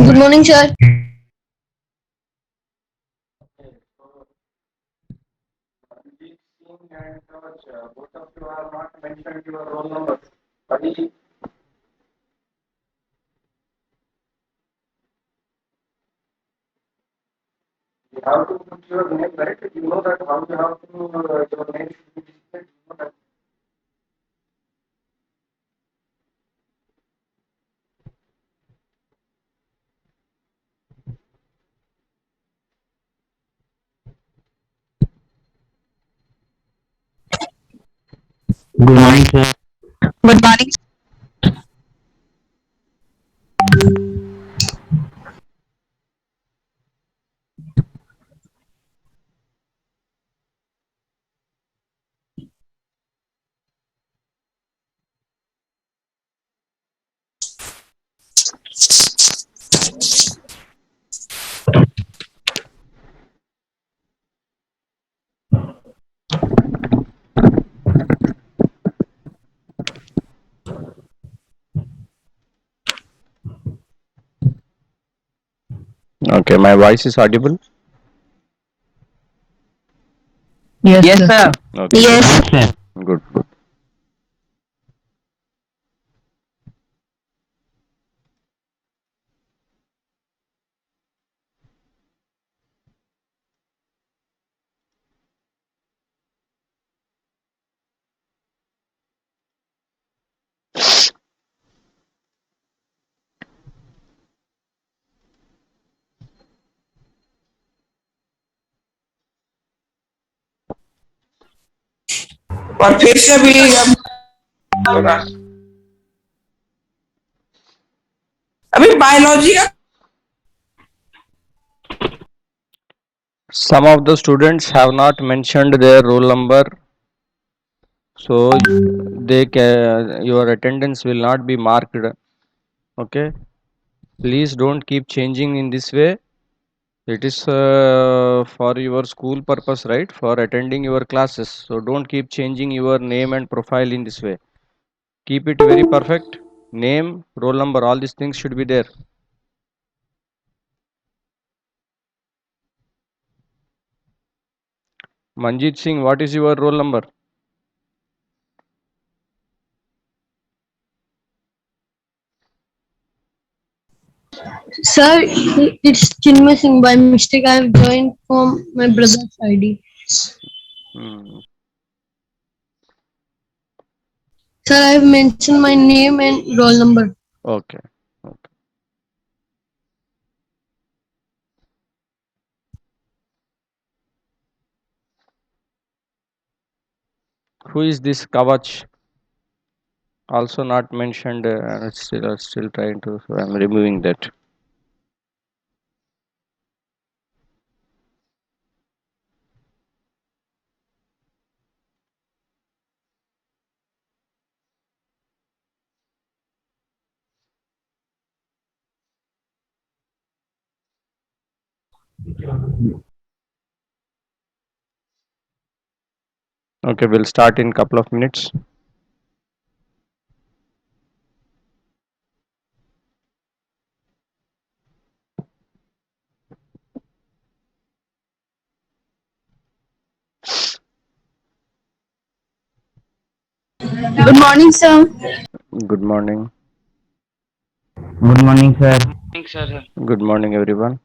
Good morning, sir. Ranjit Singh and George, both of you have not mentioned your roll number. Buddy, you have to put your name right. You know that how you have to, your name should be displayed. You know that. Good morning, sir. Good morning. Okay, my voice is audible. Yes, Yes, sir. sir. Okay, good, Yes. Yes, sir. good, good. और फिर से भी अब होगा अभी biology का Some of the students have not mentioned their roll number, so your attendance will not be marked. Okay, please don't keep changing in this way. It is for your school purpose, right? For attending your classes. So don't keep changing your name and profile in this way. Keep it very perfect. Name, roll number, all these things should be there. Manjeet Singh, what is your roll number? Sir, it's Chinmay Singh. By mistake, I have joined from my brother's ID. Hmm. Sir, I have mentioned my name and roll number. Okay. Okay. Who is this Kavach? Also not mentioned. Still trying to. So I'm removing that. Okay, we'll start in couple of minutes. Good morning, sir. Good morning. Good morning, sir. Good morning, everyone.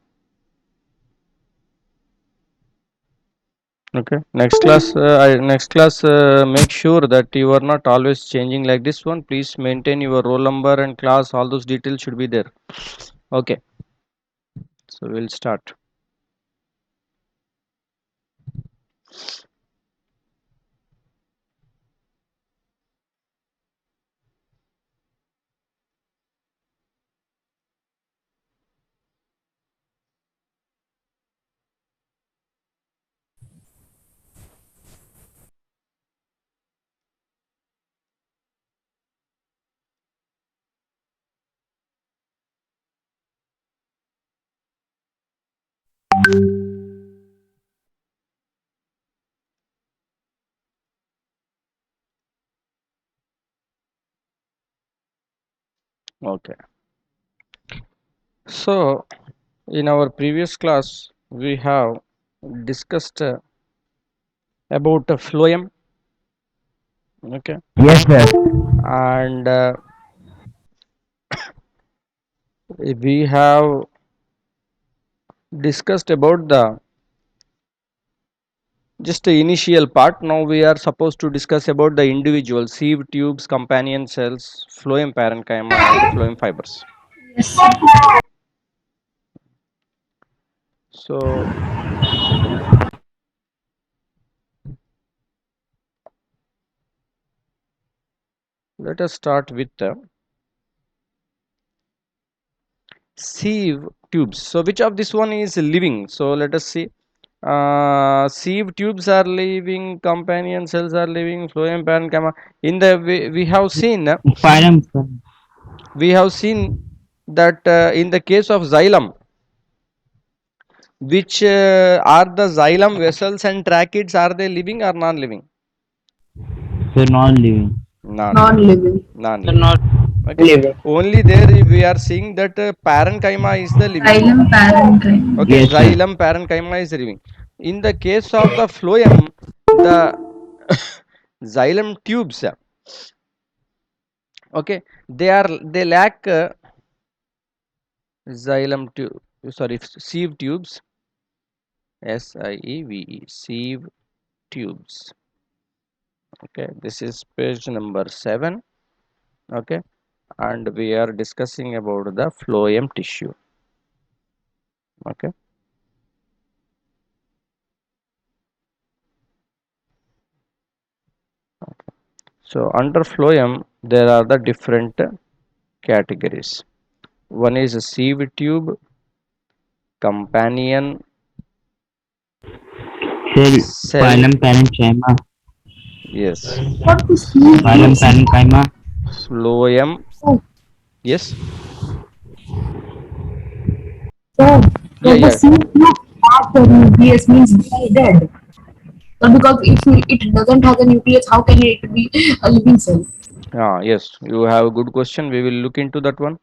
Okay. Next class. Make sure that you are not always changing like this one. Please maintain your roll number and class. All those details should be there. Okay. So we'll start. Okay. So, in our previous class, we have discussed about the phloem, okay, Yes, sir. and we have discussed about the just the initial part. Now we are supposed to discuss about the individual sieve tubes, companion cells, phloem parenchyma, and phloem fibers. So let us start with the sieve tubes. So which of this one is living? So let us see. Sieve tubes are living, companion cells are living, phloem parenchyma. In the we have seen Phylum, sir. that in the case of xylem, which are the xylem vessels and tracheids, are they living or non-living? So non-living. Non-living. Non-living. Non-living. Not Okay. living. Only there we are seeing that parenchyma is the living. Xylem parenchyma. Okay. Yes, sir. Xylem parenchyma is living. In the case of the phloem, the xylem tubes, okay, they lack xylem tube. Sorry, sieve tubes. SIEVE, sieve tubes. Okay, this is page number 7. Okay, and we are discussing about the phloem tissue. Okay, so under phloem there are the different categories. One is a sieve tube, companion Sir, cell. phylum parenchyma. Yes, What is sieve Phylum tubes? parenchyma. phloem. Oh, Yes, so yeah, the yeah. sieve tube have the nucleus means they are dead. So because if it doesn't have a nucleus, how can it be a living cell? Yes, you have a good question. We will look into that one.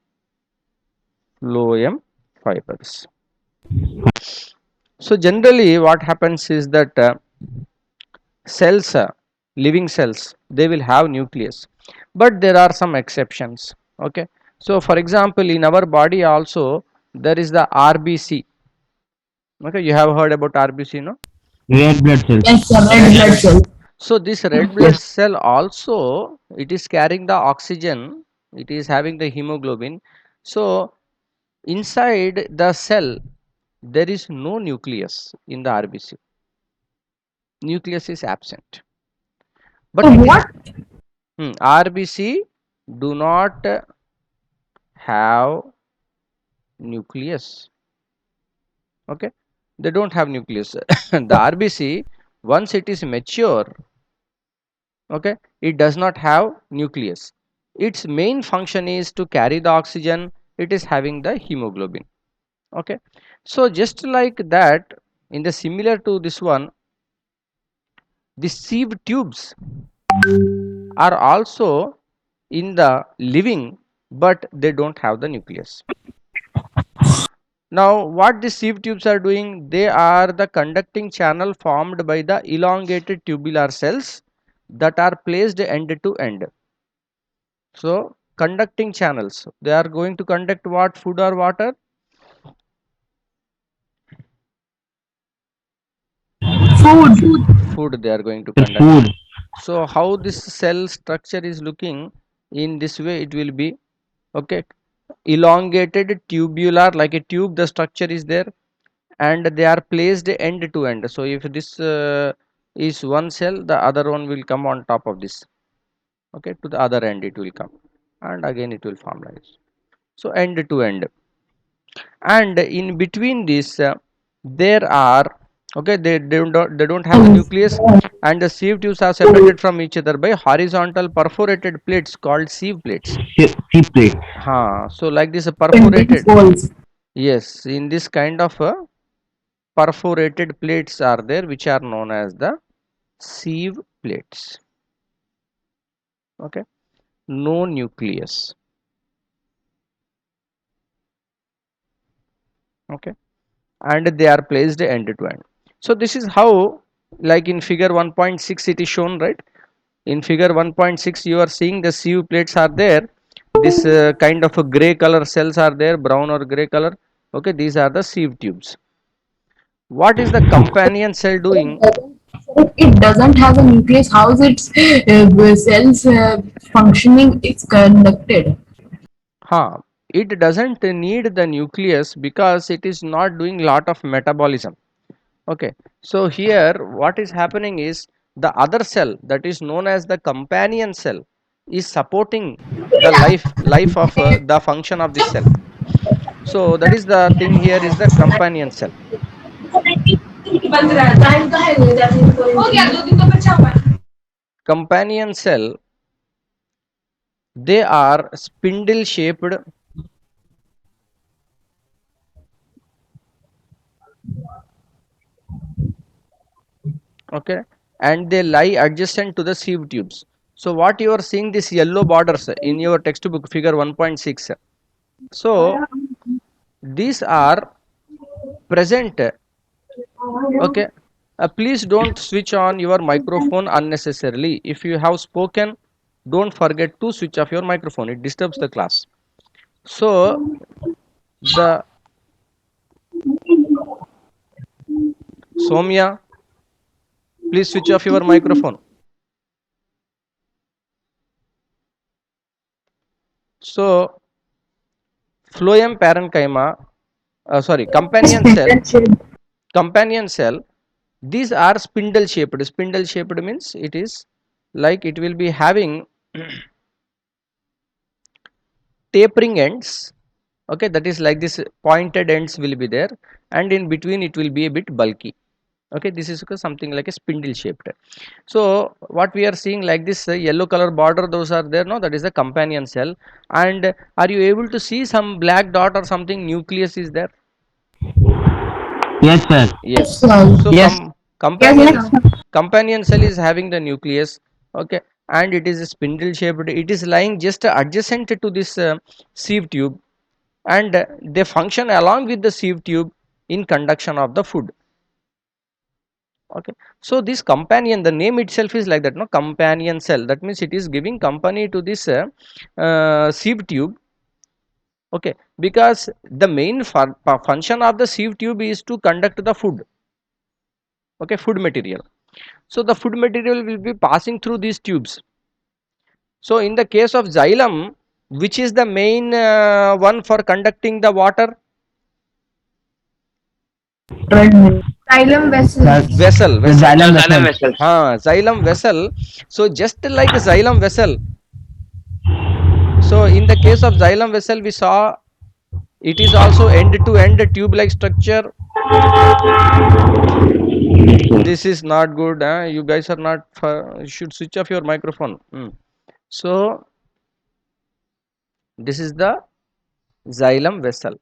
Phloem fibers. So generally, what happens is that cells, living cells, they will have nucleus, but there are some exceptions. Okay, so for example, in our body also there is the RBC. Okay, you have heard about RBC, no? Red blood cells. Yes, the red Red blood blood cell. cell. So this red blood cell also, it is carrying the oxygen. It is having the hemoglobin. So inside the cell there is no nucleus in the RBC. Nucleus is absent, but So it is what? RBC do not have nucleus. Okay, they don't have nucleus. The RBC, once it is mature, okay, it does not have nucleus. Its main function is to carry the oxygen. It is having the hemoglobin. Okay, so just like that, in the similar to this one, the sieve tubes are also in the living, but they don't have the nucleus. Now what the sieve tubes are doing, they are the conducting channel formed by the elongated tubular cells that are placed end to end. So conducting channels, they are going to conduct what? Food or water? Food. Food they are going to The conduct. food. So how this cell structure is looking, in this way it will be. Okay, elongated tubular, like a tube, the structure is there, and they are placed end to end. So if this is one cell, the other one will come on top of this. Okay, to the other end it will come, and again it will form like this. So end to end, and in between this there are, okay, they don't have the nucleus, and the sieve tubes are separated from each other by horizontal perforated plates called sieve plates. Sea plate. So like this, a Pending perforated, walls. yes, in this kind of perforated plates are there, which are known as the sieve plates. Okay, no nucleus. Okay, and they are placed end to end. So this is how, like in figure 1.6 it is shown, right? In figure 1.6 you are seeing the sieve plates are there. This kind of a gray color cells are there, brown or gray color. Okay, these are the sieve tubes. What is the companion cell doing? If it doesn't have a nucleus, how is its cells functioning? It's conducted. Huh. It doesn't need the nucleus because it is not doing lot of metabolism. Okay, so here what is happening is the other cell that is known as the companion cell is supporting the life of the function of this cell. So that is the thing here is the companion cell. Companion cell, they are spindle shaped. Okay, and they lie adjacent to the sieve tubes. So what you are seeing this yellow borders in your textbook figure 1.6. So these are present. Okay, please don't switch on your microphone unnecessarily. If you have spoken, don't forget to switch off your microphone, it disturbs the class. So the Somya, please switch off your microphone. So phloem parenchyma, sorry, companion cell, these are spindle shaped. Spindle shaped means it is like it will be having tapering ends. Okay, that is like this pointed ends will be there, and in between it will be a bit bulky. Okay, this is something like a spindle shaped. So what we are seeing like this yellow color border, those are there, no, that is the companion cell. And are you able to see some black dot or something nucleus is there? Yes, sir. Yes. So, So Yes. yes, companion yes. companion cell is having the nucleus. Okay, and it is spindle shaped. It is lying just adjacent to this sieve tube, and they function along with the sieve tube in conduction of the food. Okay, so this companion, the name itself is like that, no, companion cell. That means it is giving company to this sieve tube. Okay, because the main function of the sieve tube is to conduct the food. Okay, food material. So the food material will be passing through these tubes. So in the case of xylem, which is the main one for conducting the water? Treadmill. Xylem vessel. Vessel, The vessel. xylem vessel. Xylem vessel. So just like xylem vessel. So in the case of xylem vessel, we saw it is also end to end tube like structure. This is not good. You guys are not, you should switch off your microphone. So this is the xylem vessel.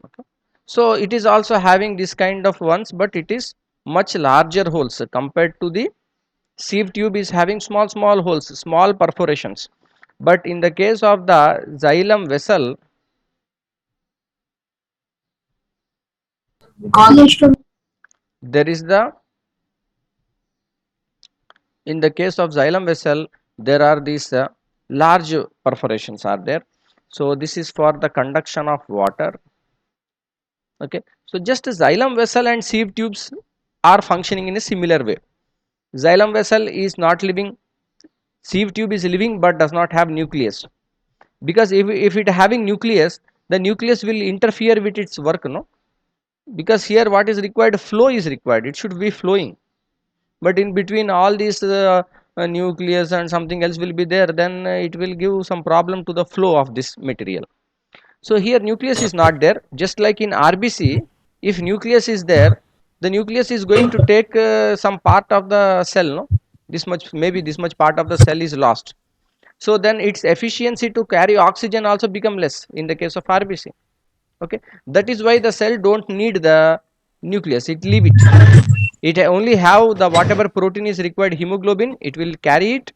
Okay. So it is also having this kind of ones, but it is much larger holes compared to the sieve tube is having small holes, small perforations. But in the case of the xylem vessel, College to there is the, in the case of xylem vessel, there are these large perforations are there. So this is for the conduction of water. Okay, so just xylem vessel and sieve tubes are functioning in a similar way. Xylem vessel is not living, sieve tube is living but does not have nucleus, because if it having nucleus, the nucleus will interfere with its work, no, because here what is required, flow is required, it should be flowing. But in between all these nucleus and something else will be there, then it will give some problem to the flow of this material. So here nucleus is not there. Just like in RBC, if nucleus is there, the nucleus is going to take some part of the cell, no, this much, maybe this much part of the cell is lost. So then its efficiency to carry oxygen also become less in the case of RBC. Okay, that is why the cell don't need the nucleus, it leave it. It only have the whatever protein is required, hemoglobin, it will carry it.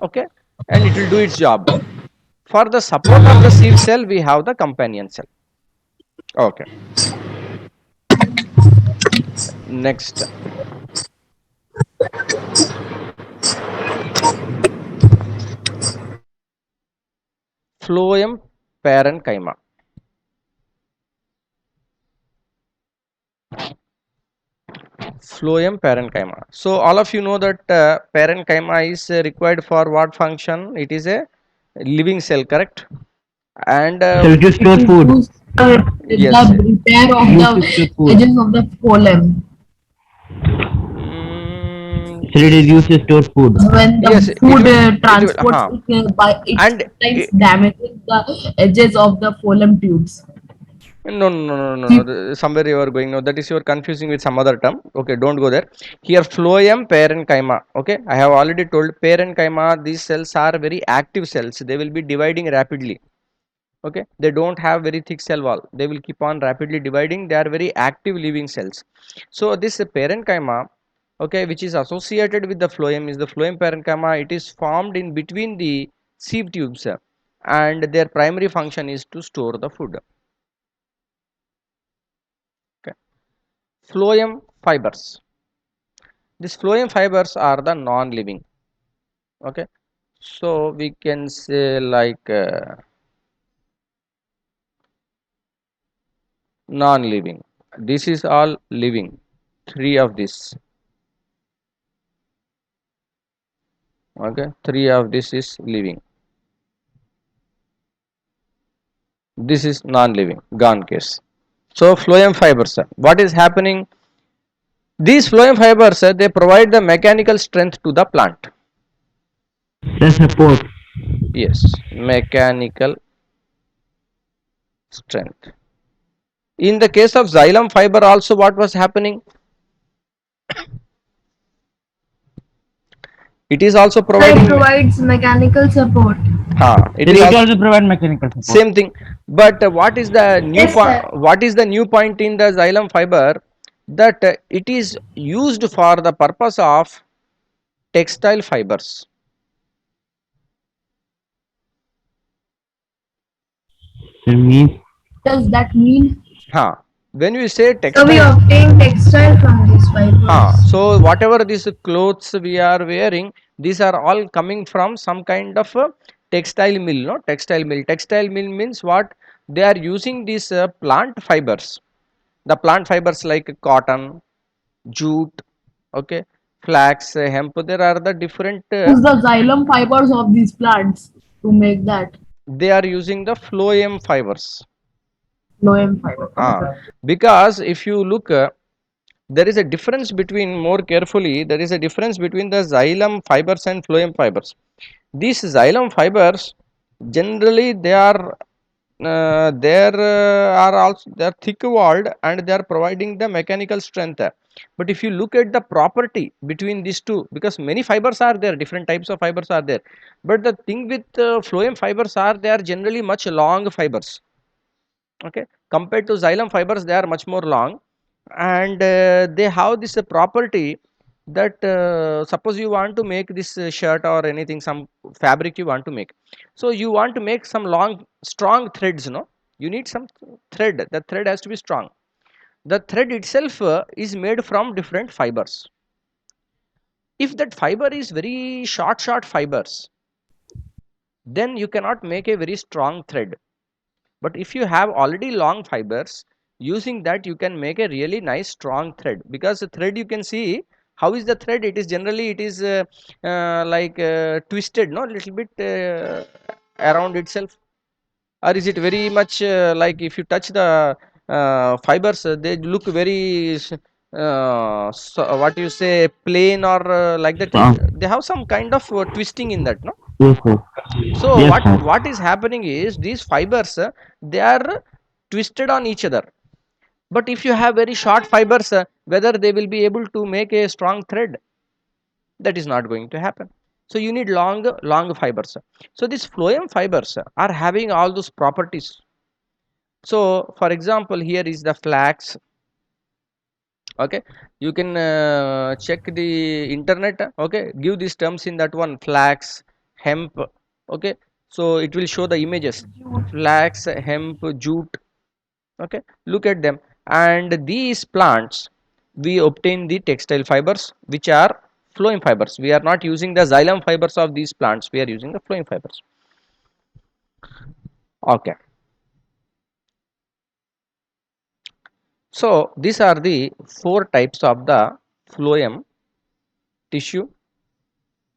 Okay, and it will do its job. For the support of the sieve cell, we have the companion cell. Okay. Next, phloem parenchyma. Phloem parenchyma. So all of you know that parenchyma is required for what function? It is a living cell, correct? And So it is It store is food. used for yes, the repair of Used to store the food. edges of the phloem. mm, So it is used to store food. When the yes, it food will, it will, transports it, by it and sometimes it, damages the edges of the phloem tubes. no, no, no, no, no, no. See, Somewhere you are going. No, that is you are confusing with some other term. Okay, don't go there. Here, phloem parenchyma. Okay, I have already told parenchyma. These cells are very active cells. They will be dividing rapidly. Okay, they don't have very thick cell wall. They will keep on rapidly dividing. They are very active living cells. So this parenchyma, okay, which is associated with the phloem, is the phloem parenchyma. It is formed in between the sieve tubes, and their primary function is to store the food. Okay. Phloem fibers. These phloem fibers are the non-living. Okay, so we can say like non-living. This is all living. Three of this. Okay, three of this is living. This is non-living. Gone case. So phloem fibers. What is happening? These phloem fibers they provide the mechanical strength to the plant. The support. Yes, mechanical strength. In the case of xylem fiber also what was happening? It is also so it providing provides mechanical support. it Then is it also also provide mechanical support. same thing. But what is the new Yes, point? sir. What is the new point in the xylem fiber? That it is used for the purpose of textile fibers. So it means Does that mean? Huh. When we say So we textile, obtain textile from these fibers. so whatever these clothes we are wearing, these are all coming from some kind of a textile mill, no? Textile mill. Textile mill means what? They are using these plant fibers. The plant fibers like cotton, jute, okay, flax, hemp. There are the different. Use the xylem fibers of these plants to make that They are using the phloem fibers. phloem fiber. Because if you look, there is a difference between more carefully. There is a difference between the xylem fibers and phloem fibers. These xylem fibers generally are also they are thick walled and they are providing the mechanical strength. But if you look at the property between these two, because many fibers are there, different types of fibers are there, but the thing with phloem fibers are they are generally much long fibers. Okay, compared to xylem fibers, they are much more long, and they have this property that suppose you want to make this shirt or anything, some fabric you want to make, so you want to make some long strong threads, no, you need some thread. The thread has to be strong. The thread itself is made from different fibers. If that fiber is very short fibers, then you cannot make a very strong thread. But if you have already long fibers, using that you can make a really nice strong thread, because the thread you can see how is the thread. It is generally it is like twisted, no, little bit around itself, or is it very much like if you touch the fibers, they look very so what you say plain or like that. uh, They have some kind of twisting in that, no. yes, sir. So Yes, what sir. what is happening is these fibers they are twisted on each other. But if you have very short fibers, whether they will be able to make a strong thread, that is not going to happen. So you need long fibers. So these phloem fibers are having all those properties. So for example, here is the flax. Okay, you can check the internet. Okay, give these terms in that one: flax, hemp. Okay, so it will show the images: flax, hemp, jute. Okay, look at them. And these plants, we obtain the textile fibers, which are phloem fibers. We are not using the xylem fibers of these plants, we are using the phloem fibers. Okay, so these are the four types of the phloem tissue.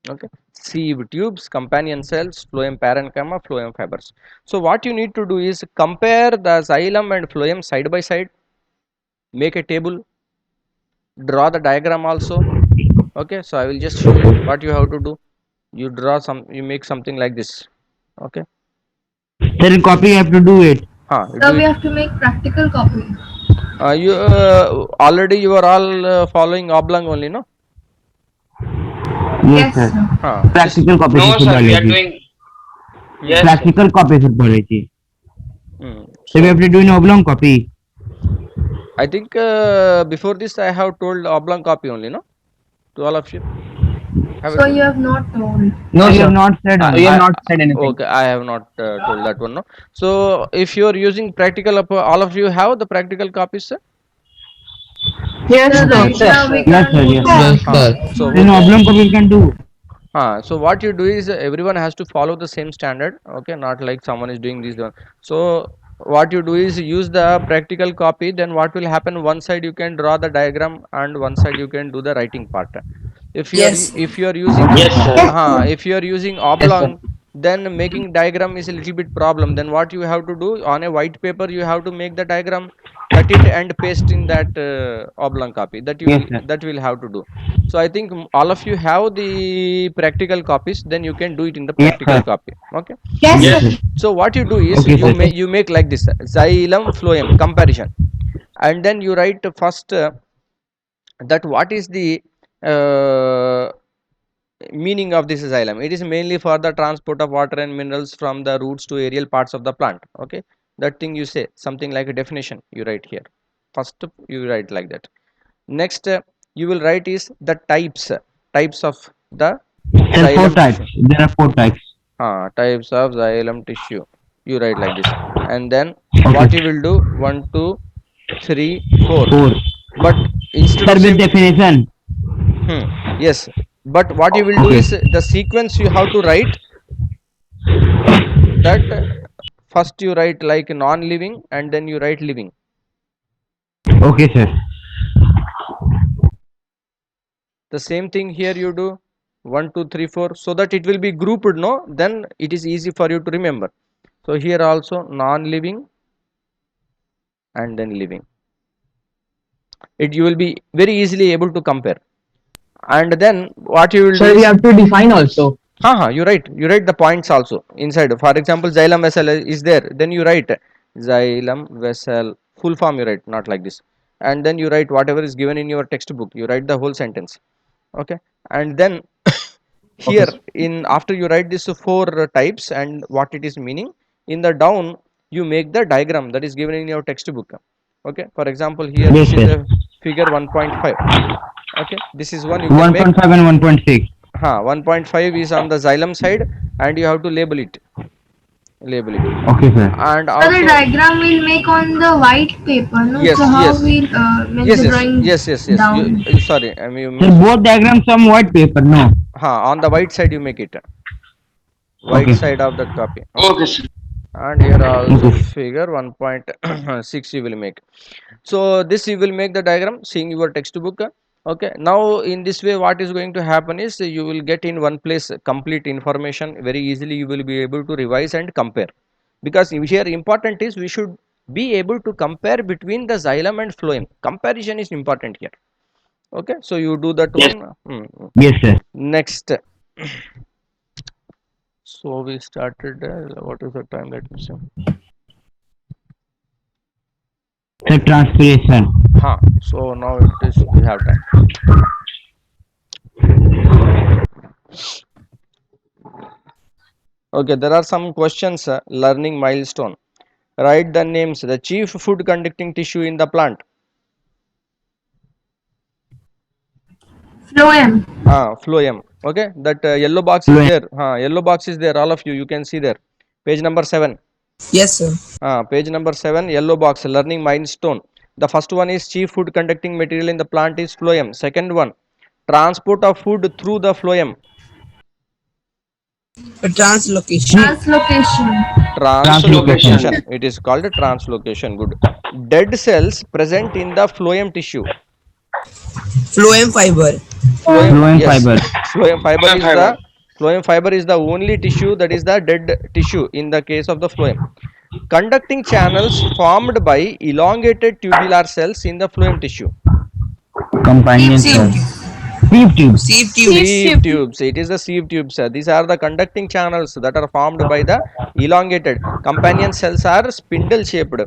Okay, sieve tubes, companion cells, phloem parenchyma, phloem fibers. So what you need to do is compare the xylem and phloem side by side, make a table, draw the diagram also. Okay, so I will just show you what you have to do. You draw some, you make something like this. Okay, Sir, in copy you have to do it. So do we it. have to make practical copy. You already you are all following oblong only, no? Yes, Yes, sir. sir. Just Practical copy No, से sir, we डालिए are ji. doing. Yes, sir. Practical copy से बोले जी. So we so have to do in oblong copy. I think before this I have told oblong copy only, no, to all of you. Have So I told? you have not told. No, No, you sir. have not said. We have not said anything. Okay, I have not told that one, no. So if you are using practical, all of you have the practical copies, sir? Yes, So right sir. now we Yes, can't sir, go yes. to Yes, practical. sir. So In okay. oblong copy you can do. So what you do is everyone has to follow the same standard. Okay, not like someone is doing this one. So what you do is use the practical copy. Then what will happen? One side you can draw the diagram, and one side you can do the writing part. If you are Yes. if you are using Yes, sir. if you are using Yes, sir. oblong, then making diagram is a little bit problem. Then what you have to do, on a white paper you have to make the diagram, cut it and paste in that oblong copy. That you Yes, will sir. that will have to do. So I think all of you have the practical copies, then you can do it in the Yes, practical sir. copy. Okay, Yes, Yes, sir. sir. so what you do is Okay, sir. you make like this, xylem phloem comparison, and then you write first that what is the uh, meaning of this xylem. It is mainly for the transport of water and minerals from the roots to aerial parts of the plant. Okay, that thing you say, something like a definition you write here. First you write like that. Next you will write is the types of the There are four xylem types. tissue. There are four types. Types of xylem tissue, you write like this. And then what you Okay. will do, 1 2 3 4. Four. But instead Sir, of with saying definition. yes, but what you will do Okay. is the sequence you have to write that first you write like non-living and then you write living. Okay, sir. The same thing here you do, 1 2 3 4, so that it will be grouped, no, then it is easy for you to remember. So here also non-living and then living, it you will be very easily able to compare. And then what you will do Sir, we is have to define also. you write the points also inside. For example, xylem vessel is there, then you write xylem vessel full form, you write not like this, and then you write whatever is given in your textbook, you write the whole sentence. Okay, and then Okay, here in after you write this four types and what it is meaning, in the down you make the diagram that is given in your textbook. Okay, for example here Yes, this is sir. a figure 1.5. Okay, this is one you can make. 1.5 and 1.6. 1.5 is on the xylem side and you have to label it. Okay, sir. And So the also diagram we'll make on the white paper, no? yes So how yes we'll make yes the yes drawing yes yes yes down? sorry, I mean you Sir, missed. both diagrams on white paper, no? On the white side you make it, white Okay. side of that copy. Okay, Okay, sir. and here also Okay. figure 1.6 you will make. So this you will make the diagram seeing your textbook. Okay, now in this way what is going to happen is you will get in one place complete information very easily. You will be able to revise and compare, because here important is we should be able to compare between the xylem and phloem. Comparison is important here. Okay, so you do that Yes. one. Yes, sir. Next, so we started what is the time, let me see. Sir, transpiration. So now it is we have time. Okay, there are some questions. Learning milestone. Write the names. The chief food conducting tissue in the plant. Phloem. Phloem. Okay, that yellow box is Fluent. there. Yellow box is there. All of you, you can see there. Page number 7. Yes, sir. Page number 7, yellow box, learning milestone. The first one is chief food conducting material in the plant is phloem. Second one, transport of food through the phloem. A translocation. Translocation. Translocation. It is called a translocation. Good. Dead cells present in the phloem tissue. Phloem fiber. Phloem Yes. fiber. Phloem fiber is the only tissue that is the dead tissue in the case of the phloem. Conducting channels formed by elongated tubular cells in the phloem tissue. Companion Sieve cell. tube. Sieve tube. Sieve tube. Sieve tubes. It is the sieve tubes. These are the conducting channels that are formed by the elongated. Companion cells are spindle shaped.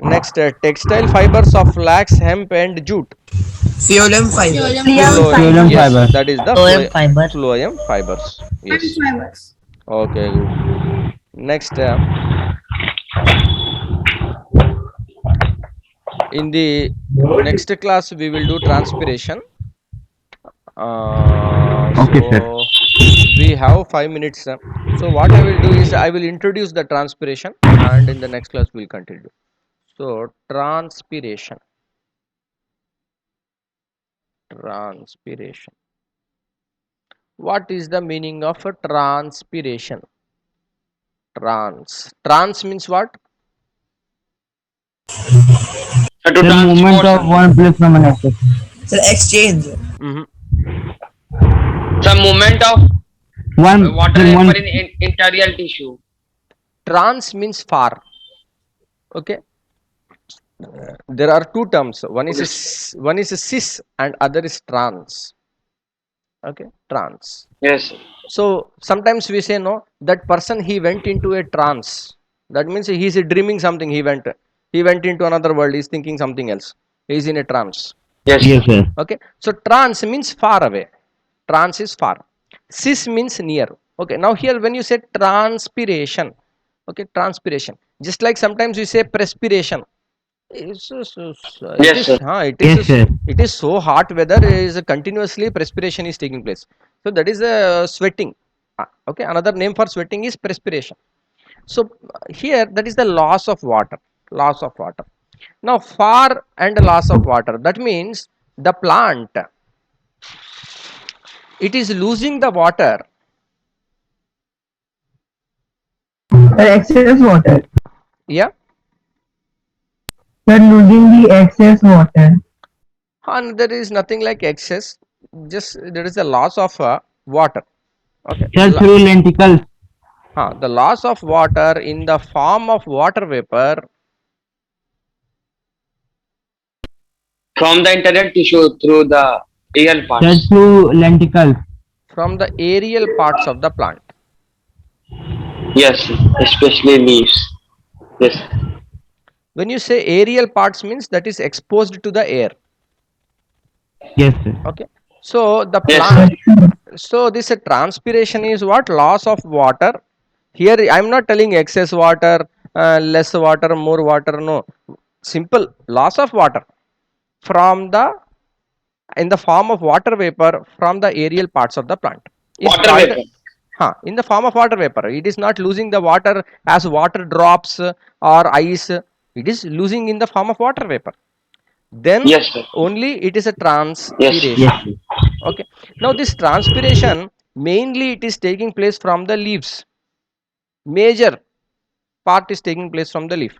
Next, textile fibers of flax, hemp, and jute. Phloem fiber. Phloem Yes, fiber. that is the phloem fibers. Yes. Fibers. Okay, good. Next, in the next class, we will do transpiration. Okay, sir. So we have 5 minutes. So what I will do is I will introduce the transpiration, and in the next class we'll continue. So transpiration. What is the meaning of a transpiration? Trans means what? The movement of one place from another. Sir, exchange. The movement of One. water one. vapor in interior tissue. Trans means far. Okay. There are two terms. One is cis and other is trans. Okay, trans. Yes. So sometimes we say no, that person he went into a trance. That means he is dreaming something. He went into another world. He's thinking something else. He is in a trance. Yes. Yes, sir. Okay, so trance means far away. Trance is far. Cis means near. Okay, now here when you say transpiration, okay, transpiration. Just like sometimes we say perspiration. Yes, sir. Yes, sir. It is so hot weather is continuously perspiration is taking place. So that is sweating. Okay, another name for sweating is perspiration. So here that is the loss of water. Loss of water. Now far and loss of water. That means the plant, it is losing the water. Excess water. Yeah. You're losing the excess water. And there is nothing like excess. Just there is a loss of water. Okay. Sir, through lenticles. The loss of water in the form of water vapor From the interior tissue through the aerial Sir, parts. through lenticles. from the aerial parts of the plant. Yes, especially leaves. Yes. When you say aerial parts means that is exposed to the air. Yes, sir. Okay. So the Yes. plant, so this transpiration is what? Loss of water. Here I am not telling excess water, less water, more water. No, simple loss of water from the in the form of water vapor from the aerial parts of the plant. Is Water called, vapor. in the form of water vapor. It is not losing the water as water drops or ice. It is losing in the form of water vapor. Then Yes, sir. only it is a transpiration. Yes, sir. Okay. Now this transpiration mainly it is taking place from the leaves. Major part is taking place from the leaf.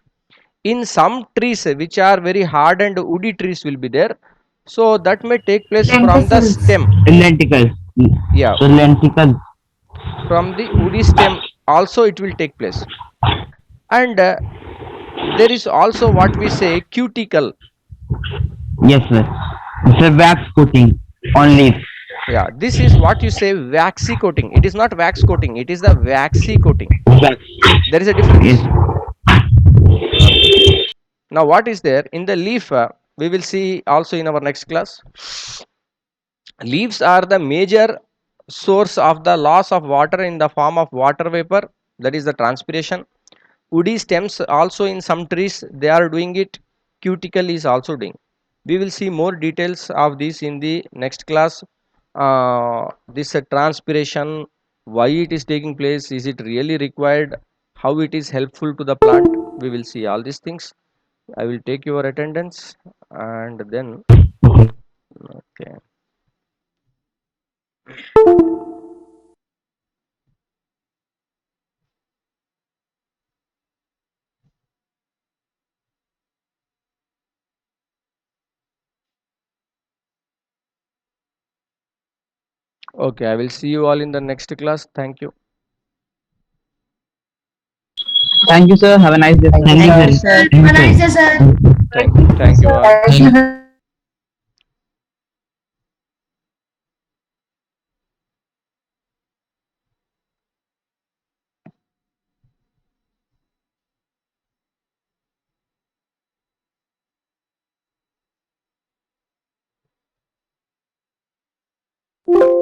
In some trees which are very hard and woody trees will be there. So that may take place from the Lenticels. stem. Lenticles. Yeah. So lenticles. From the woody stem also it will take place. And there is also what we say cuticle. Yes, sir. It's a wax coating on leaf. Yeah, this is what you say waxy coating. It is not wax coating, it is the waxy coating. Wax. There is a difference. Yes. Now what is there in the leaf? We will see also in our next class. Leaves are the major source of the loss of water in the form of water vapor, that is the transpiration. Woody stems also in some trees they are doing it. Cuticle is also doing. We will see more details of this in the next class. This transpiration, why it is taking place, is it really required, how it is helpful to the plant. We will see all these things. I will take your attendance and then okay. Okay, I will see you all in the next class. Thank you. Thank you, sir. Have a nice day. Thank you, sir. Have a nice day, sir. Thank you all. Thank you.